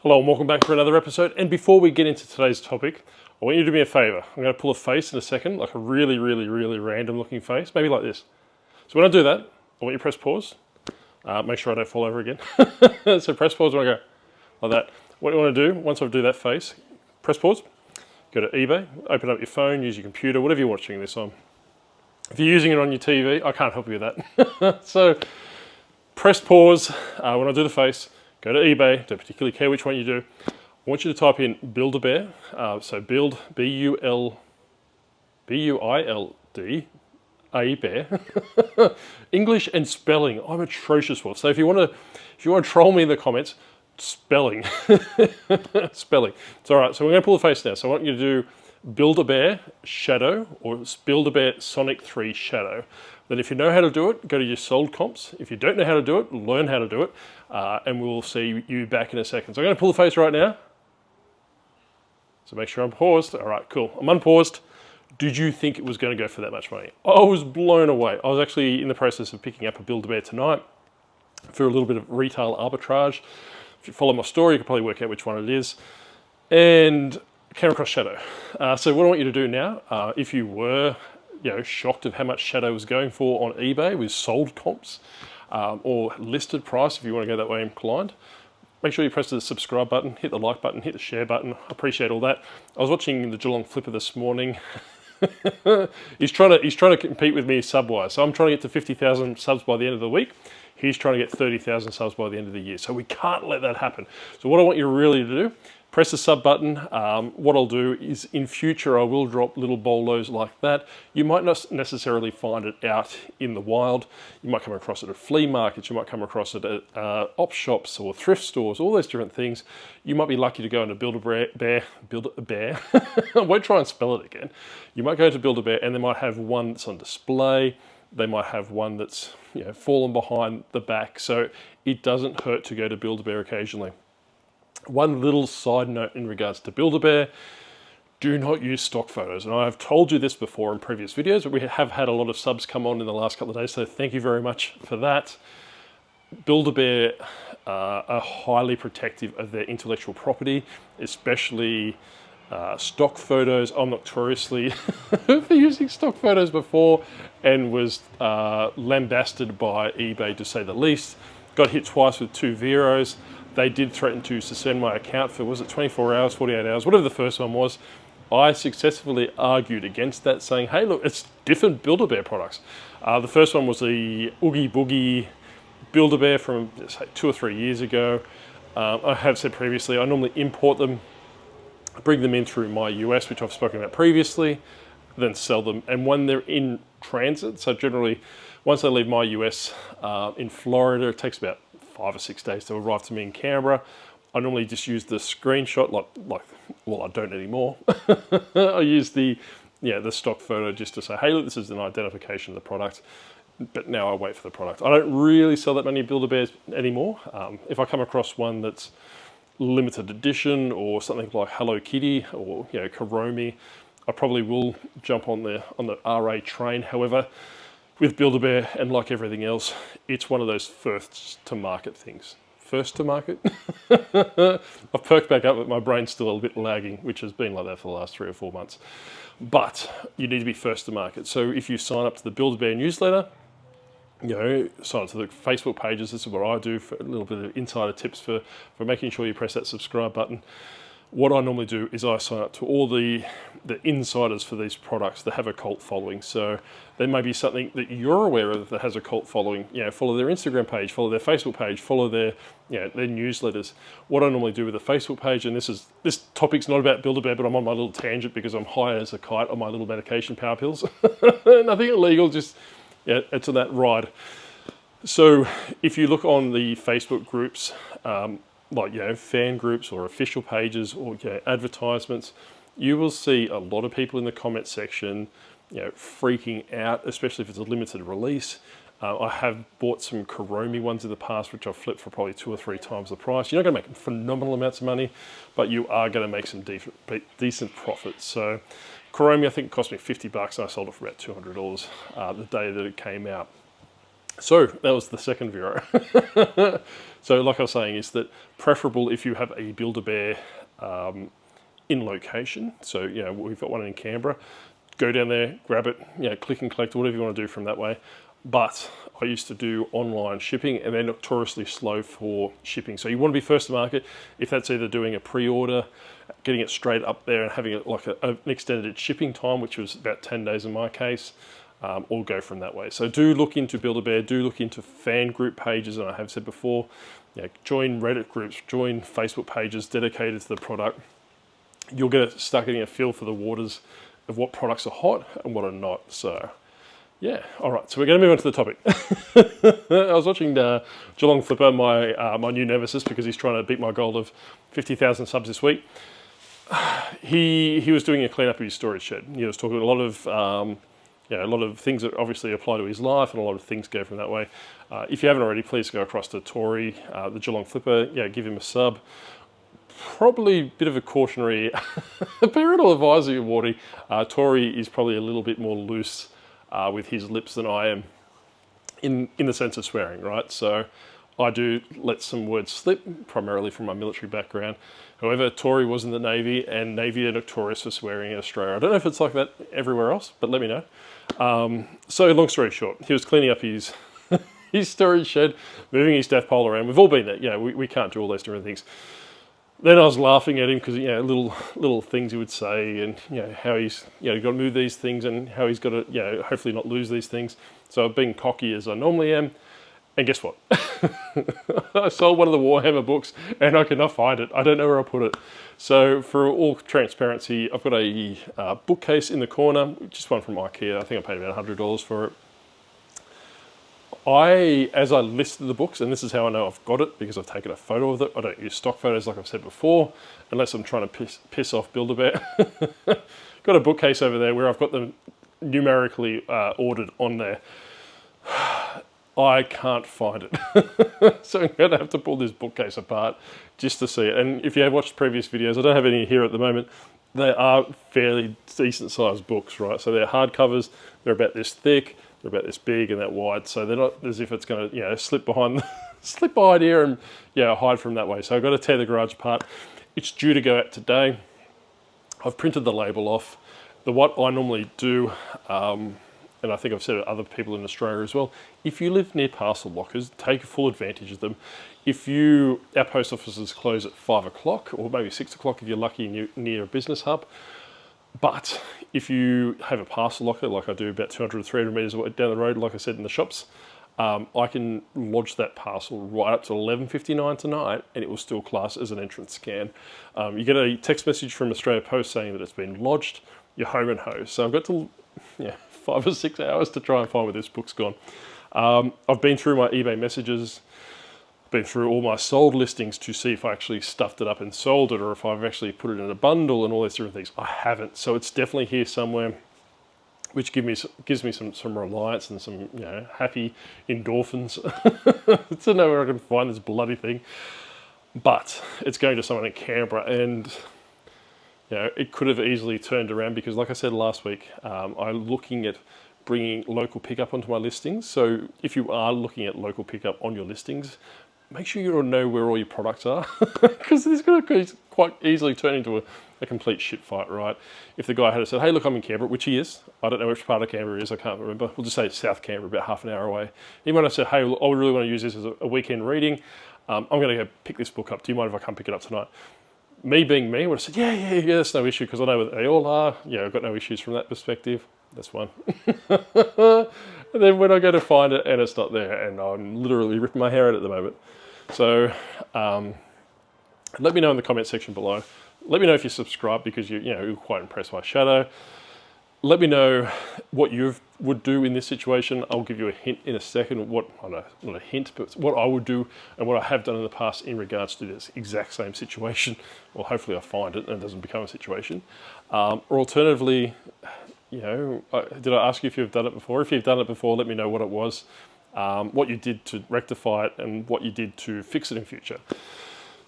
Hello and welcome back for another episode. And before we get into today's topic, I want you to do me a favor. I'm going to pull a face in a second, like a really random looking face, maybe like this. So when I do that, I want you to press pause. Make sure I don't fall over again. So press pause when I go like that. What you want to do, once I do that face, press pause, go to eBay, open up your phone, use your computer, whatever you're watching this on. If you're using it on your TV, I can't help you with that. So press pause when I do the face. Go to eBay, don't particularly care which one you do. I want you to type in Build-A-Bear. So build, B-U-I-L-D, a bear. English and spelling, I'm atrocious for. So if you want to troll me in the comments, spelling. Spelling. It's all right, so we're going to pull the face now. So I want you to do Build-A-Bear Shadow or Build-A-Bear Sonic 3 Shadow. Then if you know how to do it, go to your sold comps. If you don't know how to do it, learn how to do it. And we'll see you back in a second. So I'm going to pull the face right now. So make sure I'm paused. All right, cool. I'm unpaused. Did you think it was going to go for that much money? I was blown away. I was actually in the process of picking up a Build-A-Bear tonight for a little bit of retail arbitrage. If you follow my story, you can probably work out which one it is. And came across Shadow. So what I want you to do now, if you were shocked of how much Shadow was going for on eBay with sold comps or listed price, if you want to go that way inclined, make sure you press the subscribe button, hit the like button, hit the share button. I appreciate all that. I was watching the Geelong Flipper this morning. he's trying to compete with me sub-wise. So I'm trying to get to 50,000 subs by the end of the week. He's trying to get 30,000 subs by the end of the year. So we can't let that happen. So what I want you really to do, press the sub button. What I'll do is in future I will drop little bolos like that. You might not necessarily find it out in the wild. You might come across it at flea markets. You might come across it at op shops or thrift stores, all those different things. You might be lucky to go into Build-A-Bear. I won't try and spell it again. You might go into Build-A-Bear and they might have one that's on display. They might have one that's fallen behind the back. So it doesn't hurt to go to Build-A-Bear occasionally. One little side note in regards to Build-A-Bear, do not use stock photos. And I've told you this before in previous videos, but we have had a lot of subs come on in the last couple of days, so thank you very much for that. Build-A-Bear are highly protective of their intellectual property, especially stock photos. I'm notoriously for using stock photos before and was lambasted by eBay to say the least. Got hit twice with 2 Veros. They did threaten to suspend my account for, was it 24 hours, 48 hours, whatever the first one was. I successfully argued against that, saying, hey, look, it's different Build-A-Bear products. The first one was the Oogie Boogie Build-A-Bear from, say, 2 or 3 years ago. I have said previously, I normally import them, bring them in through my US, which I've spoken about previously, then sell them. And when they're in transit, so generally, once they leave my US in Florida, it takes about 5 or 6 days to arrive to me in Canberra. I normally just use the screenshot, well, I don't anymore. I use the stock photo just to say, hey, look, this is an identification of the product. But now I wait for the product. I don't really sell that many Build-A-Bears anymore. If I come across one that's limited edition or something like Hello Kitty or Kuromi, I probably will jump on the RA train. However, with Build-A-Bear, and like everything else, it's one of those first to market things. First to market? I've perked back up, but my brain's still a little bit lagging, which has been like that for the last 3 or 4 months. But you need to be first to market. So if you sign up to the Build-A-Bear newsletter, sign up to the Facebook pages, this is what I do for a little bit of insider tips for making sure you press that subscribe button. What I normally do is I sign up to all the insiders for these products that have a cult following. So there may be something that you're aware of that has a cult following. Follow their Instagram page, follow their Facebook page, follow their newsletters. What I normally do with the Facebook page, and this topic's not about Build-A-Bear, but I'm on my little tangent because I'm high as a kite on my little medication power pills. Nothing illegal, just it's on that ride. So if you look on the Facebook groups, fan groups or official pages or advertisements, you will see a lot of people in the comment section freaking out, especially if it's a limited release. I have bought some Kuromi ones in the past, which I've flipped for probably 2 or 3 times the price. You're not going to make phenomenal amounts of money, but you are going to make some decent profits. So Kuromi, I think, cost me $50 and I sold it for about $200 the day that it came out. So that was the second Vero. So like I was saying, is that preferable if you have a Build-A-Bear in location. So, you know, we've got one in Canberra. Go down there, grab it, you know, click and collect, whatever you want to do from that way. But I used to do online shipping, and they're notoriously slow for shipping. So you want to be first to market. If that's either doing a pre-order, getting it straight up there and having it like an extended shipping time, which was about 10 days in my case, or go from that way. So do look into Build-A-Bear, do look into fan group pages, and I have said before, you know, join Reddit groups, join Facebook pages dedicated to the product. You'll start getting a feel for the waters of what products are hot and what are not. So yeah, all right, so we're going to move on to the topic. I was watching Geelong Flipper, my new nemesis, because he's trying to beat my goal of 50,000 subs this week. He was doing a clean up of his storage shed. He was talking a lot of things that obviously apply to his life, and a lot of things go from that way. If you haven't already, please go across to Tori, the Geelong Flipper. Yeah, give him a sub. Probably a bit of a cautionary parental advisory warning. Tori is probably a little bit more loose with his lips than I am in the sense of swearing, right? So I do let some words slip, primarily from my military background. However, Tori was in the Navy, and Navy are notorious for swearing in Australia. I don't know if it's like that everywhere else, but let me know. So long story short, he was cleaning up his his storage shed, moving his death pole around. We've all been there. You know, we can't do all those different things. Then I was laughing at him because, you know, little things he would say, and, you know, how he's, you know, got to move these things, and how he's got to, you know, hopefully not lose these things. So being cocky as I normally am, and guess what? I sold one of the Warhammer books, and I cannot find it. I don't know where I put it. So for all transparency, I've got a bookcase in the corner, just one from IKEA. I think I paid about $100 for it. As I listed the books, and this is how I know I've got it, because I've taken a photo of it. I don't use stock photos like I've said before, unless I'm trying to piss off Build-A-Bear. Got a bookcase over there where I've got them numerically ordered on there. I can't find it. So I'm going to have to pull this bookcase apart just to see it. And if you have watched previous videos, I don't have any here at the moment. They are fairly decent sized books, right? So they're hardcovers. They're about this thick. They're about this big and that wide. So they're not as if it's going to, you know, slip behind here and, yeah, hide from that way. So I've got to tear the garage apart. It's due to go out today. I've printed the label off. What I normally do, and I think I've said it to other people in Australia as well, if you live near parcel lockers, take full advantage of them. Our post offices close at 5 o'clock, or maybe 6 o'clock if you're lucky near a business hub. But if you have a parcel locker, like I do about 200 or 300 metres down the road, like I said in the shops, I can lodge that parcel right up to 11:59 tonight, and it will still class as an entrance scan. You get a text message from Australia Post saying that it's been lodged. You're home and ho. So I've got to 5 or 6 hours to try and find where this book's gone. I've been through my eBay messages, been through all my sold listings to see if I actually stuffed it up and sold it, or if I've actually put it in a bundle and all these different things. I haven't, so it's definitely here somewhere, which gives me some reliance and some, you know, happy endorphins to know where I can find this bloody thing. But it's going to someone in Canberra, and, you know, it could have easily turned around, because like I said last week, I'm looking at bringing local pickup onto my listings. So if you are looking at local pickup on your listings, make sure you know where all your products are, because this could quite easily turn into a complete shit fight, right? If the guy had said, hey, look, I'm in Canberra, which he is. I don't know which part of Canberra he is, I can't remember. We'll just say it's South Canberra, about half an hour away. He might have said, hey, I really want to use this as a weekend reading. I'm going to go pick this book up. Do you mind if I come pick it up tonight? Me being me, I would have said, yeah, that's no issue, because I know what they all are. Yeah, I've got no issues from that perspective. That's one. And then when I go to find it and it's not there, and I'm literally ripping my hair out at the moment. So let me know in the comment section below. Let me know if you subscribe, because you're quite impressed by Shadow. Let me know what you would do in this situation. I'll give you a hint in a second. Not a hint, but what I would do and what I have done in the past in regards to this exact same situation. Well, hopefully I find it and it doesn't become a situation. Or alternatively, did I ask you if you've done it before? If you've done it before, let me know what it was, what you did to rectify it, and what you did to fix it in future.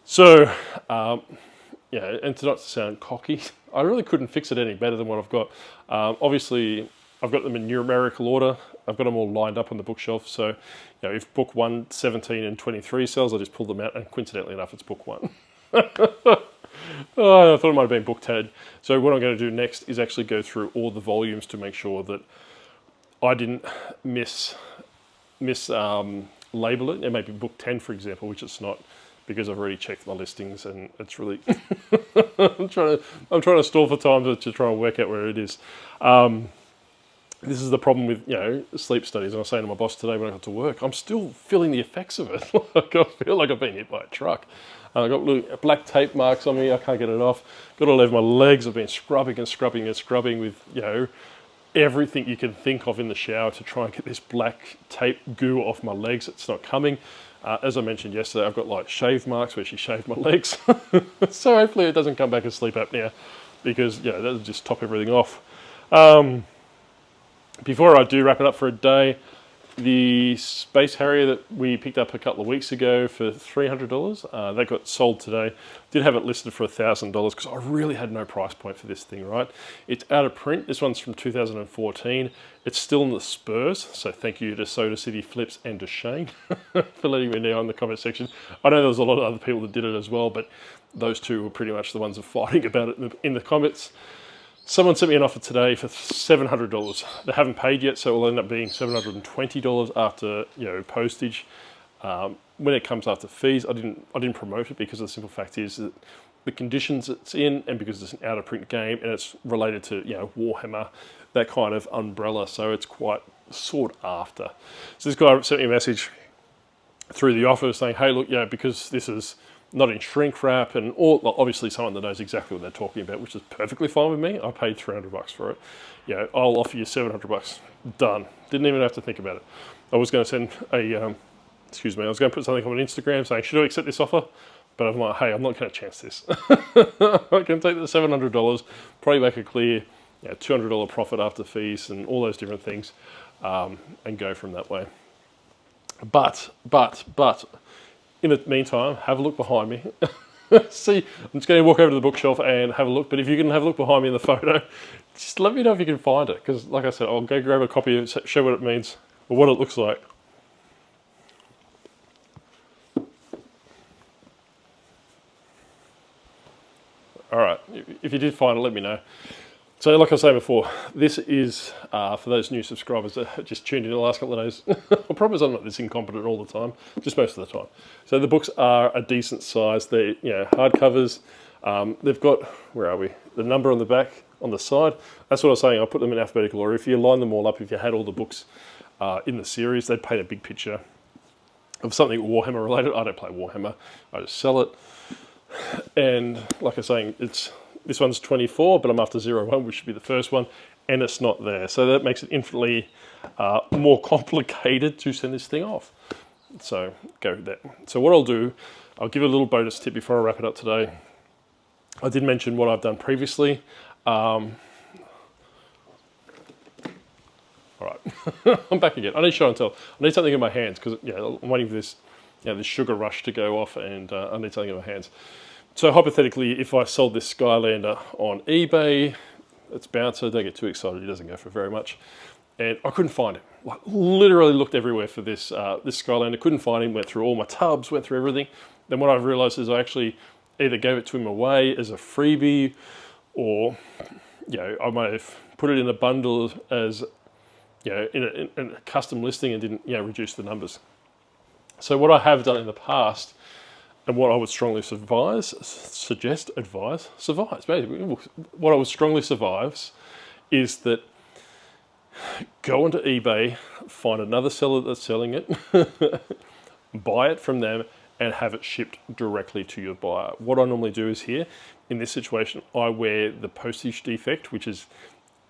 So, and to not sound cocky, I really couldn't fix it any better than what I've got. Obviously, I've got them in numerical order. I've got them all lined up on the bookshelf. So, if book 1, 17 and 23 sells, I just pull them out, and coincidentally enough, it's book 1. Oh, I thought it might have been book tagged. So what I'm going to do next is actually go through all the volumes to make sure that I didn't label it. It may be book 10, for example, which it's not, because I've already checked my listings, and it's really I'm trying to stall for time to try and work out where it is. This is the problem with sleep studies. And I was saying to my boss today when I got to work, I'm still feeling the effects of it. Like, I feel like I've been hit by a truck. I've got little black tape marks on me. I can't get it off. Got all over my legs. I've been scrubbing and scrubbing and scrubbing with everything you can think of in the shower to try and get this black tape goo off my legs. It's not coming. As I mentioned yesterday, I've got like shave marks where she shaved my legs. So hopefully it doesn't come back as sleep apnea, because that'll just top everything off. Before I do wrap it up for a day, the Space Harrier that we picked up a couple of weeks ago for $300, that got sold today. Did have it listed for $1,000 because I really had no price point for this thing, right? It's out of print. This one's from 2014. It's still in the Spurs, so thank you to Soda City Flips and to Shane for letting me know in the comment section. I know there was a lot of other people that did it as well, but those two were pretty much the ones that are fighting about it in the comments. Someone sent me an offer today for $700. They haven't paid yet, so it will end up being $720 after postage. When it comes after fees, I didn't promote it because the simple fact is that the conditions it's in, and because it's an out of print game and it's related to Warhammer, that kind of umbrella, so it's quite sought after. So this guy sent me a message through the offer saying, hey, look, because this is not in shrink wrap, and obviously someone that knows exactly what they're talking about, which is perfectly fine with me. I paid $300 for it. I'll offer you $700. Done. Didn't even have to think about it. I was going to send I was going to put something on Instagram saying, should I accept this offer? But I'm like, hey, I'm not going to chance this. I can take the $700, probably make a clear $200 profit after fees and all those different things, and go from that way. But in the meantime, have a look behind me. See, I'm just going to walk over to the bookshelf and have a look. But if you can have a look behind me in the photo, just let me know if you can find it. Because like I said, I'll go grab a copy and show what it means, or what it looks like. All right, if you did find it, let me know. So like I was saying before, this is for those new subscribers that just tuned in the last couple of days. I promise I'm not this incompetent all the time, just most of the time. So the books are a decent size. They're hardcovers. They've got, where are we? The number on the back, on the side. That's what I was saying. I'll put them in alphabetical order. If you line them all up, if you had all the books in the series, they'd paint a big picture of something Warhammer related. I don't play Warhammer. I just sell it. And like I was saying, this one's 24, but I'm after 01, which should be the first one, and it's not there. So that makes it infinitely more complicated to send this thing off. So go with that. So what I'll do, I'll give a little bonus tip before I wrap it up today. I did mention what I've done previously. All right, I'm back again. I need show and tell. I need something in my hands because I'm waiting for this, this sugar rush to go off, and I need something in my hands. So hypothetically, if I sold this Skylander on eBay, it's Bouncer, don't get too excited, he doesn't go for very much. And I couldn't find him. Like, literally looked everywhere for this Skylander, couldn't find him, went through all my tubs, went through everything. Then what I've realized is I actually either gave it to him away as a freebie, or I might have put it in a bundle as in a custom listing and didn't reduce the numbers. So what I have done in the past, and what I would strongly advise, what I would strongly advise is that go onto eBay, find another seller that's selling it, buy it from them, and have it shipped directly to your buyer. What I normally do is here, in this situation, I wear the postage defect, which is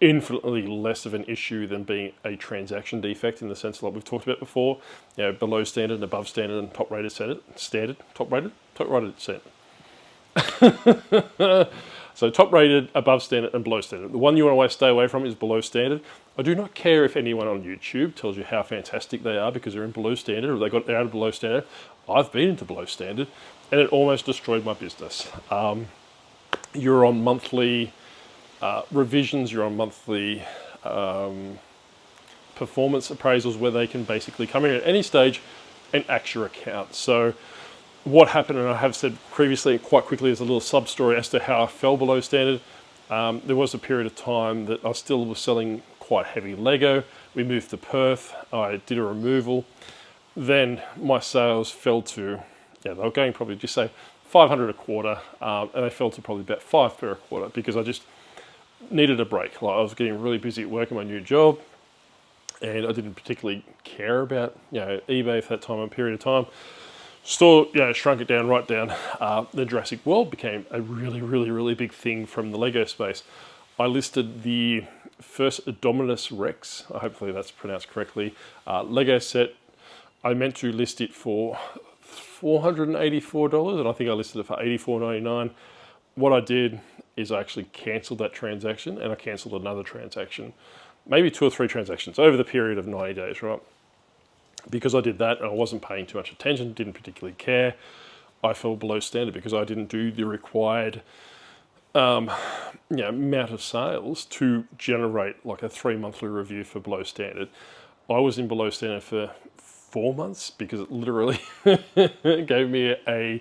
infinitely less of an issue than being a transaction defect, in the sense like we've talked about before, below standard and above standard and top rated standard, top rated standard. So top rated, above standard and below standard. The one you want to always stay away from is below standard. I do not care if anyone on YouTube tells you how fantastic they are because they're in below standard, or they're out of below standard. I've been into below standard and it almost destroyed my business. You're on monthly revisions, you're on monthly performance appraisals where they can basically come in at any stage and axe your account. So what happened, and I have said previously quite quickly as a little sub-story as to how I fell below standard. There was a period of time that I still was selling quite heavy Lego. We moved to Perth, I did a removal. Then my sales fell to, they were going probably just say 500 a quarter, and they fell to probably about 5 per a quarter because I just needed a break. Like I was getting really busy at work in my new job, and I didn't particularly care about eBay for that period of time. Store shrunk it down right down. The Jurassic World became a really big thing from the Lego space. I listed the first Dominus Rex, hopefully that's pronounced correctly, Lego set. I meant to list it for $484, and I think I listed it for $84.99. What I did is I actually cancelled that transaction, and I cancelled another transaction, maybe 2 or 3 transactions over the period of 90 days, right? Because I did that and I wasn't paying too much attention, didn't particularly care, I fell below standard because I didn't do the required amount of sales to generate like a 3 monthly review for below standard. I was in below standard for 4 months because it literally gave me a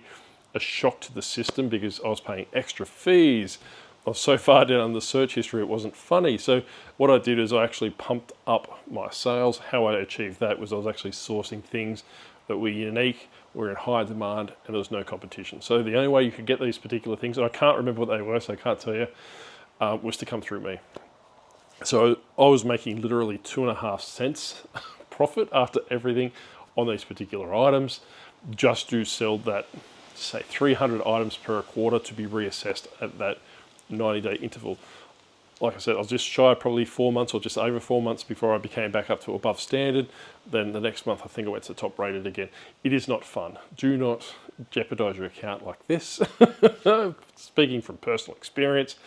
shock to the system because I was paying extra fees. I was so far down in the search history it wasn't funny. So what I did is I actually pumped up my sales. How I achieved that was I was actually sourcing things that were unique, were in high demand, and there was no competition. So the only way you could get these particular things, and I can't remember what they were, so I can't tell you, was to come through me. So I was making literally 2.5 cents profit after everything on these particular items, just to sell that, say 300 items per quarter to be reassessed at that 90-day interval. Like I said, I was just shy of probably 4 months or just over 4 months before I became back up to above standard. Then the next month I think I went to top rated again. It is not fun. Do not jeopardize your account like this. Speaking from personal experience,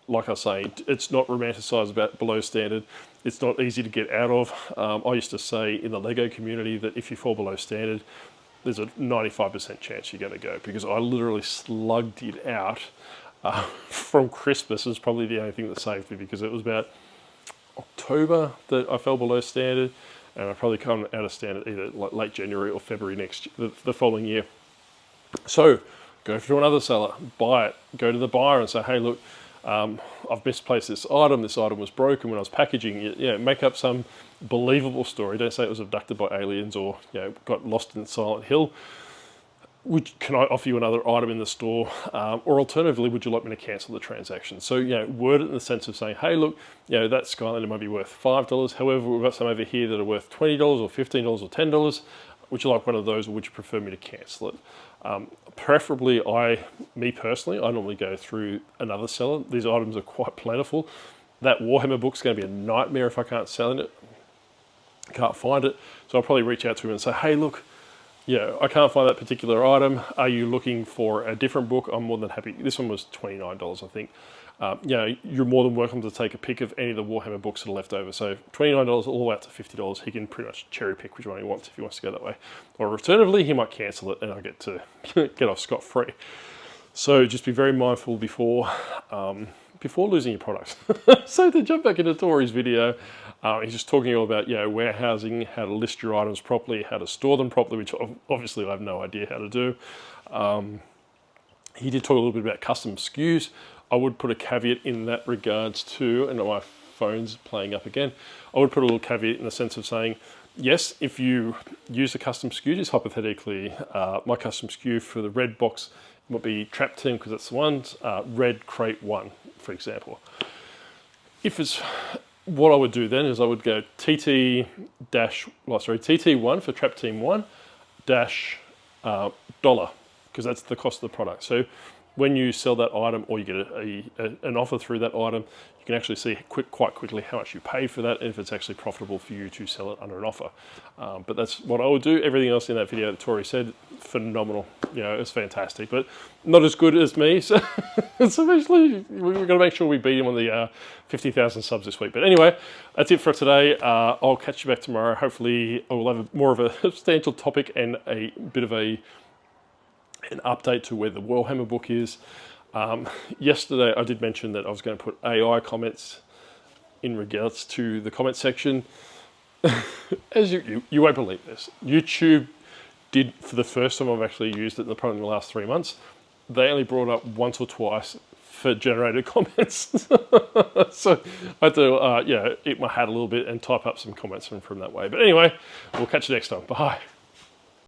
like I say, it's not romanticized about below standard. It's not easy to get out of. I used to say in the Lego community that if you fall below standard, there's a 95% chance you're going to go, because I literally slugged it out. From Christmas is probably the only thing that saved me, because it was about October that I fell below standard, and I probably come out of standard either like late January or February the following year. So go to another seller, buy it, go to the buyer and say, hey, look, I've misplaced this item was broken when I was packaging it. Make up some believable story. Don't say it was abducted by aliens or got lost in Silent Hill. Can I offer you another item in the store? Or alternatively, would you like me to cancel the transaction? So, word it in the sense of saying, hey, look, that Skylander might be worth $5. However, we've got some over here that are worth $20 or $15 or $10. Would you like one of those, or would you prefer me to cancel it? Preferably, me personally, I normally go through another seller. These items are quite plentiful. That Warhammer book's going to be a nightmare if I can't sell it. Can't find it. So I'll probably reach out to him and say, hey, look, I can't find that particular item. Are you looking for a different book? I'm more than happy. This one was $29, I think. You're more than welcome to take a pick of any of the Warhammer books that are left over. So $29 all the way up to $50. He can pretty much cherry pick which one he wants if he wants to go that way. Or alternatively, he might cancel it and I get to get off scot-free. So just be very mindful before losing your products. So to jump back into Tori's video, he's just talking all about warehousing, how to list your items properly, how to store them properly, which obviously I have no idea how to do. He did talk a little bit about custom SKUs. I would put a caveat in that regards too, and my phone's playing up again. I would put a little caveat in the sense of saying, yes, if you use a custom SKU, just hypothetically, my custom SKU for the red box would be Trap Team, because that's the one, Red Crate 1, for example. What I would do then is I would go TT1 for Trap Team 1 dash dollar, because that's the cost of the product. So when you sell that item, or you get an offer through that item, you can actually see quite quickly how much you pay for that, and if it's actually profitable for you to sell it under an offer. But that's what I would do. Everything else in that video that Tori said, phenomenal. It's fantastic, but not as good as me. So, eventually we're going to make sure we beat him on the 50,000 subs this week. But anyway, that's it for today. I'll catch you back tomorrow. Hopefully I will have more of a substantial topic and a bit of an update to where the Warhammer book is. Yesterday I did mention that I was going to put AI comments in regards to the comment section. As you won't believe this, YouTube did, for the first time I've actually used it, probably in the last 3 months, they only brought up once or twice for generated comments. So I had to eat my hat a little bit and type up some comments from that way. But anyway, we'll catch you next time. Bye.